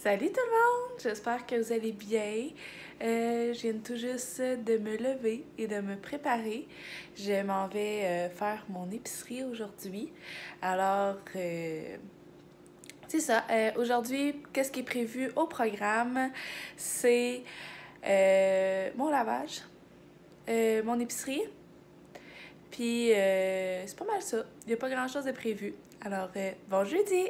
Salut tout le monde! J'espère que vous allez bien. Je viens tout juste de me lever et de me préparer. Je m'en vais faire mon épicerie aujourd'hui. Alors, c'est ça. Aujourd'hui, qu'est-ce qui est prévu au programme? C'est mon lavage, mon épicerie. Puis, c'est pas mal ça. Il n'y a pas grand-chose de prévu. Alors, bon jeudi!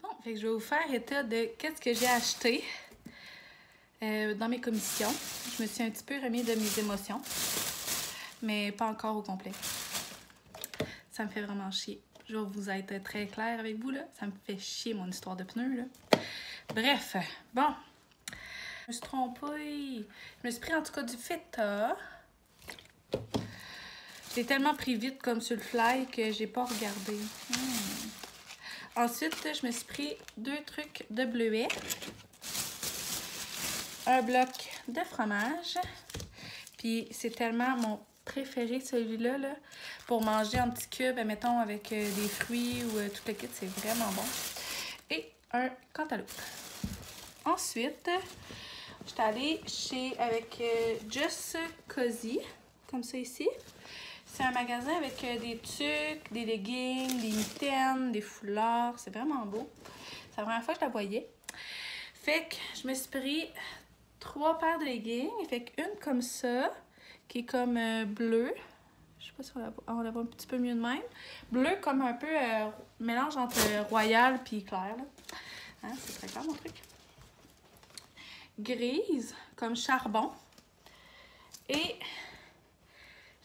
Bon, fait que je vais vous faire état de qu'est-ce que j'ai acheté dans mes commissions. Je me suis un petit peu remis de mes émotions, mais pas encore au complet. Ça me fait vraiment chier. Je vais vous être très claire avec vous, là. Ça me fait chier, mon histoire de pneus, là. Bref, bon. Je me suis trompée. Je me suis pris en tout cas du feta. Je l'ai tellement pris vite comme sur le fly que j'ai pas regardé. Ensuite, je me suis pris 2 trucs de bleuets, un bloc de fromage, puis c'est tellement mon préféré celui-là, là, pour manger en petits cubes, mettons avec des fruits ou tout le kit, c'est vraiment bon. Et un cantaloupe. Ensuite, je suis allée avec Just Cozy, comme ça ici. C'est un magasin avec des tucs, des leggings, des mitaines, des foulards. C'est vraiment beau. C'est la première fois que je la voyais. Fait que je me suis pris 3 paires de leggings. Fait qu'une comme ça, qui est comme bleu. Je sais pas si on la voit un petit peu mieux de même. Bleu comme un peu mélange entre royal puis clair. Là. Hein, c'est très clair mon truc. Grise comme charbon. Et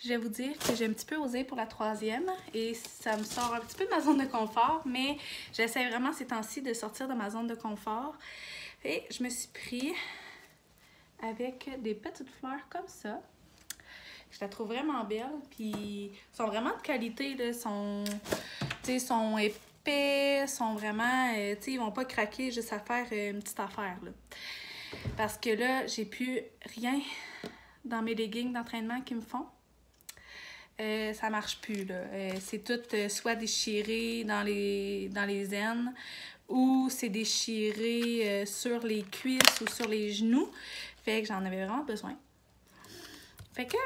je vais vous dire que j'ai un petit peu osé pour la 3e et ça me sort un petit peu de ma zone de confort, mais j'essaie vraiment ces temps-ci de sortir de ma zone de confort. Et je me suis pris avec des petites fleurs comme ça. Je la trouve vraiment belle, puis sont vraiment de qualité, là, sont épais, sont vraiment, ils vont pas craquer juste à faire une petite affaire, là. Parce que là, j'ai plus rien dans mes leggings d'entraînement qui me font. Ça marche plus, là. C'est tout soit déchiré dans les aines ou c'est déchiré sur les cuisses ou sur les genoux. Fait que j'en avais vraiment besoin. Fait que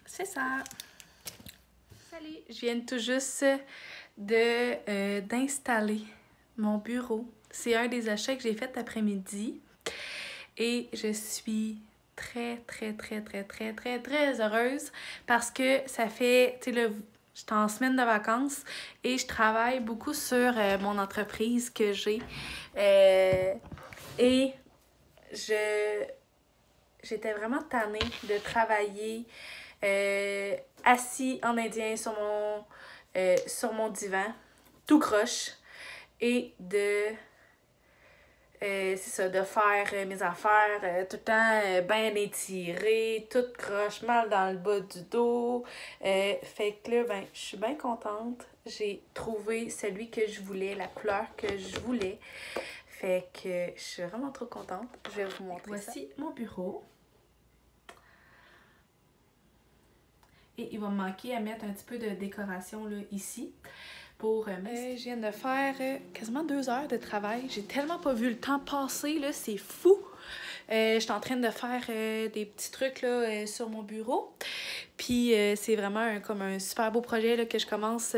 c'est ça. Salut! Je viens tout juste d'installer mon bureau. C'est un des achats que j'ai fait après-midi. Et je suis très heureuse parce que ça fait, tu sais, là, j'étais en semaine de vacances et je travaille beaucoup sur mon entreprise que j'ai. Et j'étais vraiment tannée de travailler assis en indien sur mon divan, tout croche, et c'est ça, de faire mes affaires tout le temps bien étirées, toute croche, mal dans le bas du dos. Fait que là, ben, je suis bien contente. J'ai trouvé celui que je voulais, la couleur que je voulais. Fait que je suis vraiment trop contente. Je vais vous montrer ça. Voici mon bureau. Et il va me manquer à mettre un petit peu de décoration là, ici. Je viens de faire quasiment 2 heures de travail. J'ai tellement pas vu le temps passer, là, c'est fou. Je suis en train de faire des petits trucs là, sur mon bureau. Puis c'est vraiment comme un super beau projet là, que je commence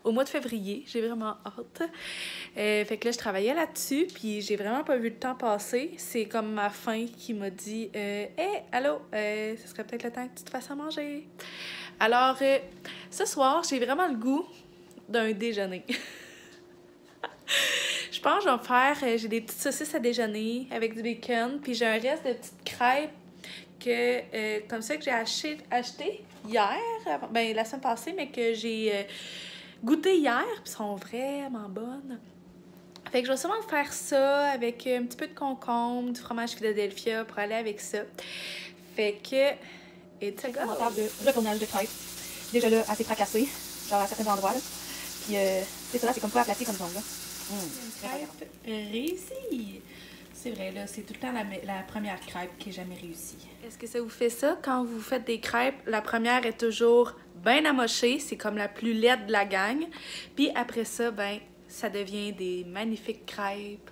au mois de février. J'ai vraiment hâte. Fait que là, je travaillais là-dessus, puis j'ai vraiment pas vu le temps passer. C'est comme ma faim qui m'a dit « Hey, allô, ce serait peut-être le temps que tu te fasses à manger. » Alors, ce soir, j'ai vraiment le goût d'un déjeuner. Je pense que je vais me faire... j'ai des petites saucisses à déjeuner avec du bacon, puis j'ai un reste de petites crêpes comme ça que j'ai acheté hier, ben la semaine passée, mais que j'ai goûté hier, puis sont vraiment bonnes. Fait que je vais sûrement faire ça avec un petit peu de concombre, du fromage Philadelphia pour aller avec ça. Fait que... Et tu sais, mon table de retournage de crêpes. Déjà là, assez fracassé, genre à certains endroits. Là. Puis c'est ça, là, c'est comme pas aplati comme zone. Là. Crêpe réussie. C'est vrai, là, c'est tout le temps la première crêpe qui est jamais réussie. Est-ce que ça vous fait ça? Quand vous faites des crêpes, la première est toujours bien amochée, c'est comme la plus laide de la gang. Puis après ça, ben, ça devient des magnifiques crêpes.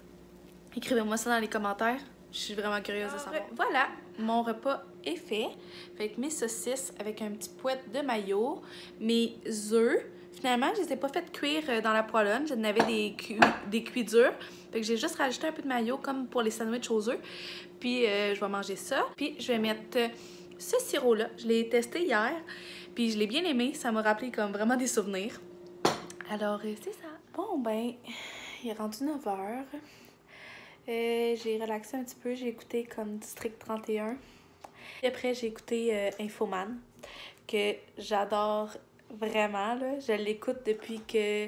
Écrivez-moi ça dans les commentaires. Je suis vraiment curieuse de savoir. Voilà, mon repas est fait. Fait que mes saucisses avec un petit pouette de mayo, mes œufs. Finalement, je les ai pas fait cuire dans la poêlonne. J'en avais des cuits durs. Fait que j'ai juste rajouté un peu de mayo comme pour les sandwichs aux œufs. Puis je vais manger ça. Puis je vais mettre ce sirop-là. Je l'ai testé hier. Puis je l'ai bien aimé. Ça m'a rappelé comme vraiment des souvenirs. Alors, c'est ça. Bon, ben, il est rendu 9h. J'ai relaxé un petit peu. J'ai écouté comme District 31. Et après, j'ai écouté Infoman, que j'adore vraiment. Là. Je l'écoute depuis que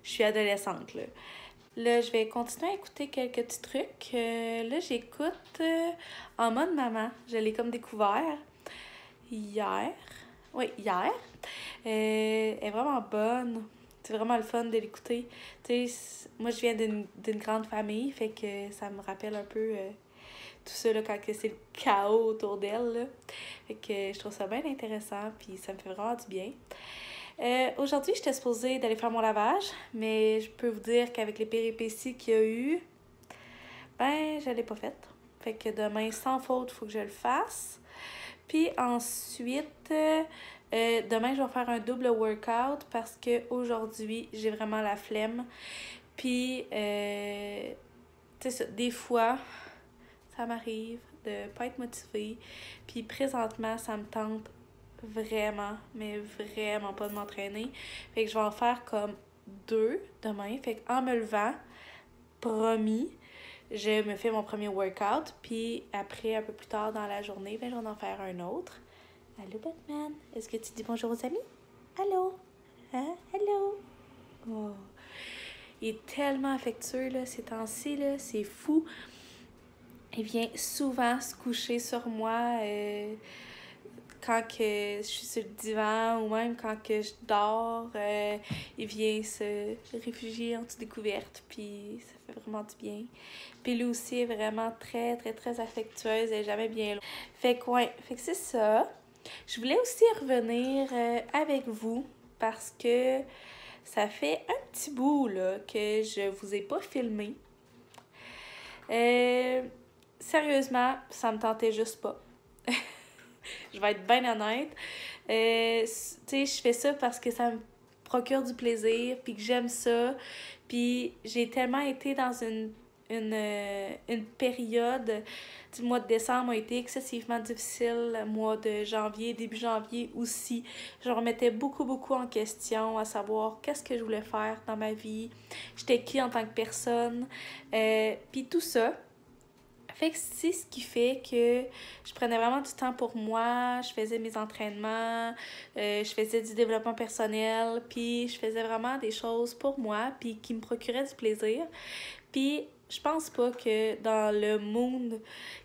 je suis adolescente. Là, je vais continuer à écouter quelques petits trucs. Là, j'écoute en mode maman. Je l'ai comme découvert hier. Oui, hier. Elle est vraiment bonne. C'est vraiment le fun de l'écouter. Tu sais, moi, je viens d'une grande famille, fait que ça me rappelle un peu tout ça, là, quand c'est le chaos autour d'elle, là. Fait que je trouve ça bien intéressant, puis ça me fait vraiment du bien. Aujourd'hui, j'étais supposée d'aller faire mon lavage, mais je peux vous dire qu'avec les péripéties qu'il y a eu, ben, je l'ai pas faite. Fait que demain, sans faute, il faut que je le fasse. Puis ensuite... demain, je vais faire un double workout parce que aujourd'hui j'ai vraiment la flemme. Puis, tu sais, des fois, ça m'arrive de pas être motivée. Puis présentement, ça me tente vraiment, mais vraiment pas de m'entraîner. Fait que je vais en faire comme 2 demain. Fait qu'en me levant, promis, je me fais mon premier workout. Puis après, un peu plus tard dans la journée, ben, je vais en faire un autre. Allô, Batman? Est-ce que tu dis bonjour aux amis? Allô? Hein? Allô? Oh. Il est tellement affectueux, là, ces temps-ci, là. C'est fou. Il vient souvent se coucher sur moi quand que je suis sur le divan ou même quand que je dors. Il vient se réfugier en dessous des couvertes, puis ça fait vraiment du bien. Puis lui aussi est vraiment très, très, très affectueuse. Elle est jamais bien loin. Fait que c'est ça. Je voulais aussi revenir avec vous parce que ça fait un petit bout là, que je vous ai pas filmé. Sérieusement, ça me tentait juste pas. Je vais être bien honnête. Tu sais, je fais ça parce que ça me procure du plaisir, puis que j'aime ça. Puis j'ai tellement été dans une période du mois de décembre a été excessivement difficile, le mois de janvier, début janvier aussi. Je remettais beaucoup, beaucoup en question, à savoir qu'est-ce que je voulais faire dans ma vie, j'étais qui en tant que personne, puis tout ça. Fait que c'est ce qui fait que je prenais vraiment du temps pour moi, je faisais mes entraînements, je faisais du développement personnel, puis je faisais vraiment des choses pour moi, puis qui me procuraient du plaisir. Puis je pense pas que dans le monde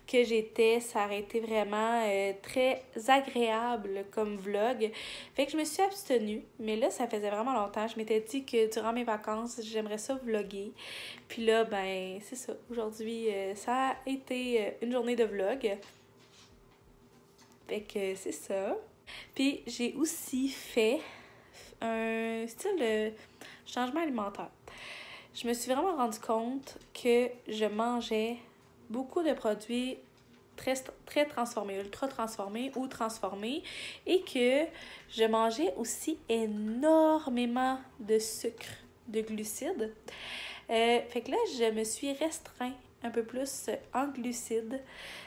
que j'étais, ça aurait été vraiment très agréable comme vlog. Fait que je me suis abstenue, mais là, ça faisait vraiment longtemps. Je m'étais dit que durant mes vacances, j'aimerais ça vlogger. Puis là, ben, c'est ça. Aujourd'hui, ça a été une journée de vlog. Fait que c'est ça. Puis j'ai aussi fait un style de changement alimentaire. Je me suis vraiment rendu compte que je mangeais beaucoup de produits très transformés, ultra transformés ou transformés, et que je mangeais aussi énormément de sucre, de glucides. Fait que là, je me suis restreint un peu plus en glucides.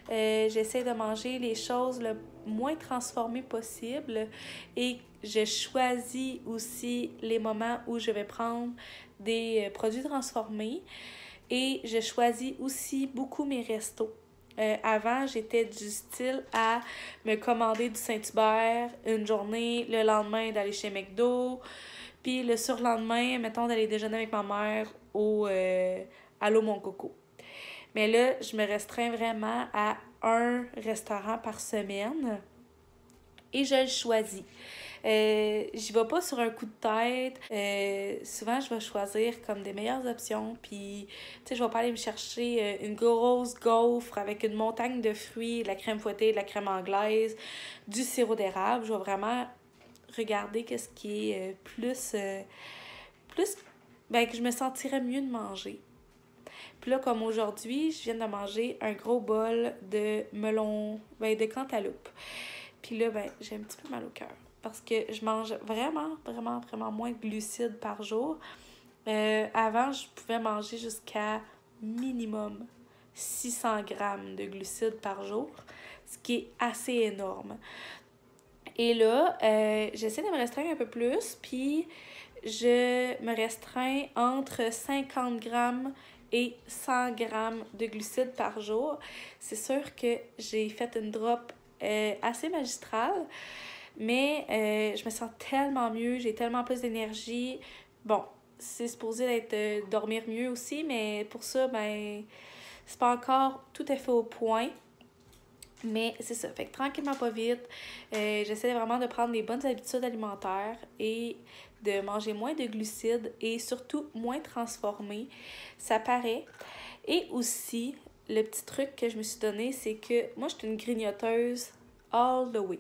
J'essaie de manger les choses le moins transformées possible et je choisis aussi les moments où je vais prendre des produits transformés et je choisis aussi beaucoup mes restos. Avant, j'étais du style à me commander du Saint-Hubert une journée, le lendemain d'aller chez McDo, puis le surlendemain, mettons, d'aller déjeuner avec ma mère au Allô Mon Coco. Mais là, je me restreins vraiment à un restaurant par semaine et je le choisis. J'y vais pas sur un coup de tête. Souvent, je vais choisir comme des meilleures options. Puis, tu sais, je vais pas aller me chercher une grosse gaufre avec une montagne de fruits, de la crème fouettée, de la crème anglaise, du sirop d'érable. Je vais vraiment regarder qu'est-ce qui est plus ben, que je me sentirais mieux de manger. Puis là, comme aujourd'hui, je viens de manger un gros bol de melon, ben, de cantaloupe. Puis là, ben, j'ai un petit peu mal au cœur parce que je mange vraiment moins de glucides par jour. Avant, je pouvais manger jusqu'à minimum 600 grammes de glucides par jour, ce qui est assez énorme. Et là, j'essaie de me restreindre un peu plus, puis je me restreins entre 50 grammes et 100 grammes de glucides par jour. C'est sûr que j'ai fait une drop assez magistrale, mais je me sens tellement mieux, j'ai tellement plus d'énergie. Bon, c'est supposé être dormir mieux aussi, mais pour ça, ben, c'est pas encore tout à fait au point. Mais c'est ça, fait que tranquillement pas vite, j'essaie vraiment de prendre des bonnes habitudes alimentaires et de manger moins de glucides et surtout moins transformés. Ça paraît. Et aussi, le petit truc que je me suis donné, c'est que moi, je suis une grignoteuse all the way.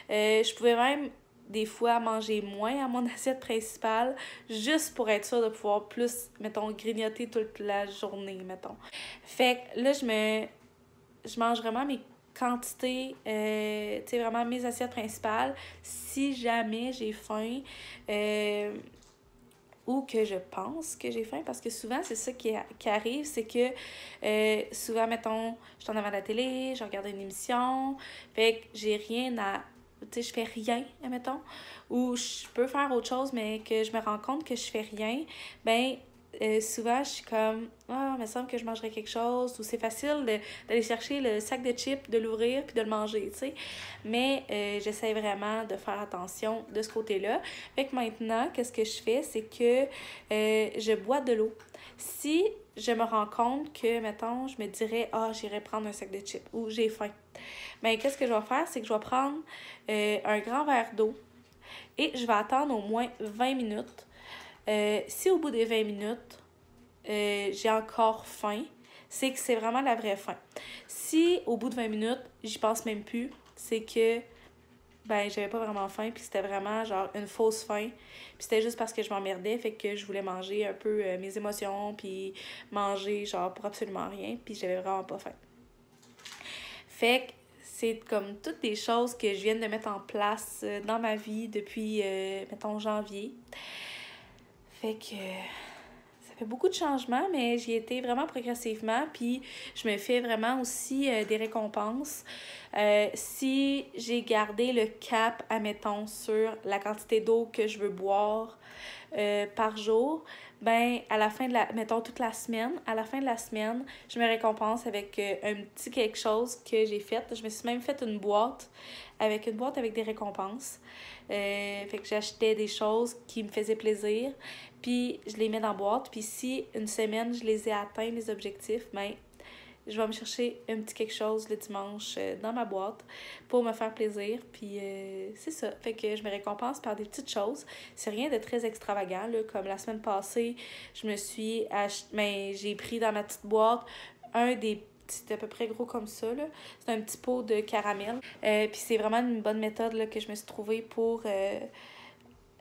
Je pouvais même des fois manger moins à mon assiette principale juste pour être sûre de pouvoir plus, mettons, grignoter toute la journée, mettons. Fait que là, je mange vraiment mes quantités, tu sais, vraiment mes assiettes principales. Si jamais j'ai faim, ou que je pense que j'ai faim, parce que souvent, c'est ça qui arrive, c'est que souvent, mettons, je suis en avant de la télé, je regarde une émission, fait que j'ai rien à... Tu sais, je fais rien, admettons, ou je peux faire autre chose, mais que je me rends compte que je fais rien, ben souvent, je suis comme, ah, il me semble que je mangerais quelque chose, ou c'est facile d'aller chercher le sac de chips, de l'ouvrir, puis de le manger, tu sais. Mais j'essaie vraiment de faire attention de ce côté-là. Fait que maintenant, qu'est-ce que je fais, c'est que je bois de l'eau. Si je me rends compte que, mettons, je me dirais, ah, j'irais prendre un sac de chips, ou j'ai faim, ben qu'est-ce que je vais faire, c'est que je vais prendre un grand verre d'eau et je vais attendre au moins 20 minutes. Si au bout des 20 minutes, j'ai encore faim, c'est que c'est vraiment la vraie faim. Si au bout de 20 minutes, j'y pense même plus, c'est que ben j'avais pas vraiment faim, puis c'était vraiment genre une fausse faim. Puis c'était juste parce que je m'emmerdais, fait que je voulais manger un peu mes émotions, puis manger genre pour absolument rien, puis j'avais vraiment pas faim. Fait que c'est comme toutes des choses que je viens de mettre en place dans ma vie depuis, mettons, janvier. Fait que ça fait beaucoup de changements, mais j'y ai été vraiment progressivement. Puis je me fais vraiment aussi des récompenses. Si j'ai gardé le cap, admettons, sur la quantité d'eau que je veux boire par jour, ben à la fin de la, mettons toute la semaine, à la fin de la semaine, je me récompense avec un petit quelque chose que j'ai fait. Je me suis même fait une boîte avec des récompenses. Fait que j'achetais des choses qui me faisaient plaisir, puis je les mets dans la boîte. Puis si une semaine, je les ai atteints, les objectifs, ben je vais me chercher un petit quelque chose le dimanche dans ma boîte pour me faire plaisir. Puis c'est ça. Fait que je me récompense par des petites choses. C'est rien de très extravagant, là. Comme la semaine passée, je me suis j'ai pris dans ma petite boîte c'est à peu près gros comme ça, là. C'est un petit pot de caramel. Puis c'est vraiment une bonne méthode là, que je me suis trouvée pour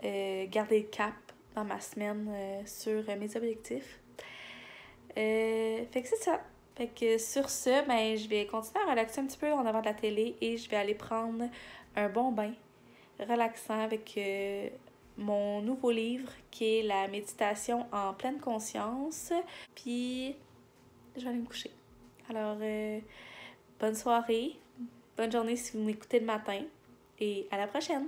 garder le cap dans ma semaine sur mes objectifs. Fait que c'est ça. Fait que sur ce, ben, je vais continuer à relaxer un petit peu en avant de la télé et je vais aller prendre un bon bain relaxant avec mon nouveau livre qui est La méditation en pleine conscience. Puis je vais aller me coucher. Alors, bonne soirée, bonne journée si vous m'écoutez le matin et à la prochaine!